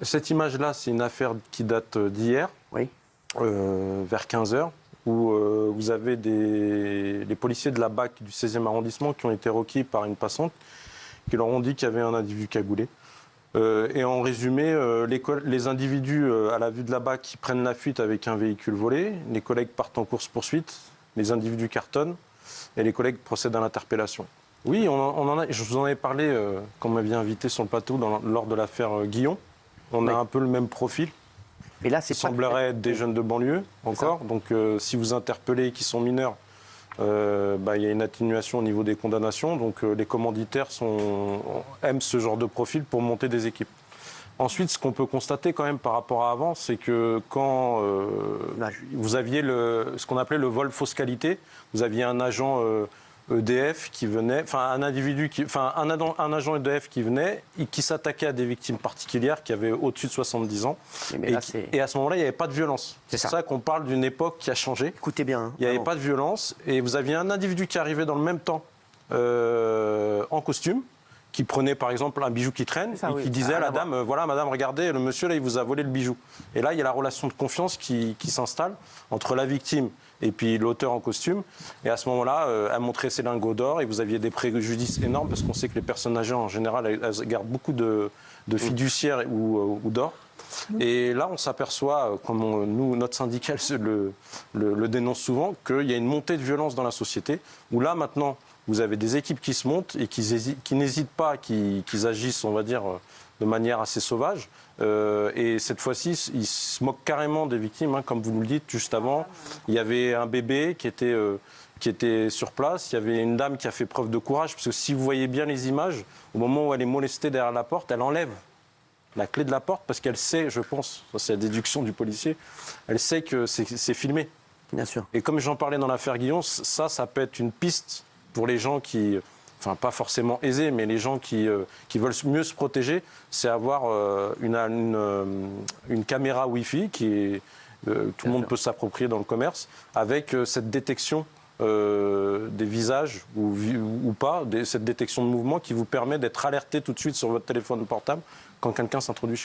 Cette image-là, c'est une affaire qui date d'hier, Oui. vers 15 h, où vous avez les policiers de la BAC du 16e arrondissement qui ont été requis par une passante, qui leur ont dit qu'il y avait un individu cagoulé. Et en résumé, les individus à la vue de la BAC qui prennent la fuite avec un véhicule volé, les collègues partent en course-poursuite, les individus cartonnent et les collègues procèdent à l'interpellation. Oui, je vous en avais parlé quand on m'avait invité sur le plateau lors de l'affaire Guillon. On a un peu le même profil. Mais là, c'est Il semblerait être des jeunes de banlieue encore. Donc si vous interpellez qui sont mineurs, il y a une atténuation au niveau des condamnations. Donc les commanditaires aiment ce genre de profil pour monter des équipes. Ensuite, ce qu'on peut constater quand même par rapport à avant, c'est que quand vous aviez ce qu'on appelait le vol fausse qualité, vous aviez un agent EDF qui venait, un agent EDF qui venait et qui s'attaquait à des victimes particulières qui avaient au-dessus de 70 ans. Et à ce moment-là, il n'y avait pas de violence. C'est ça qu'on parle d'une époque qui a changé. Écoutez bien. Il n'y avait pas de violence et vous aviez un individu qui arrivait dans le même temps en costume, qui prenait par exemple un bijou qui traîne et qui disait à la dame, voilà madame, regardez, le monsieur là, il vous a volé le bijou. Et là, il y a la relation de confiance qui s'installe entre la victime et puis l'auteur en costume. Et à ce moment-là, elle montrait ses lingots d'or et vous aviez des préjudices énormes parce qu'on sait que les personnes âgées, en général, elles gardent beaucoup de fiduciaires ou d'or. Et là, on s'aperçoit, comme notre syndicat le dénonce souvent, qu'il y a une montée de violence dans la société, où là, maintenant, vous avez des équipes qui se montent et qui n'hésitent pas, qui agissent, on va dire, de manière assez sauvage. Et cette fois-ci, ils se moquent carrément des victimes, comme vous le dites juste avant. Il y avait un bébé qui était sur place. Il y avait une dame qui a fait preuve de courage, parce que si vous voyez bien les images, au moment où elle est molestée derrière la porte, elle enlève la clé de la porte parce qu'elle sait, je pense, c'est la déduction du policier, elle sait que c'est filmé. Bien sûr. Et comme j'en parlais dans l'affaire Guillon, ça peut être une piste pour les gens qui, pas forcément aisés, mais les gens qui veulent mieux se protéger, c'est avoir une caméra Wi-Fi qui tout le monde peut s'approprier dans le commerce, avec cette détection des visages ou pas, cette détection de mouvement qui vous permet d'être alerté tout de suite sur votre téléphone portable quand quelqu'un s'introduit chez vous.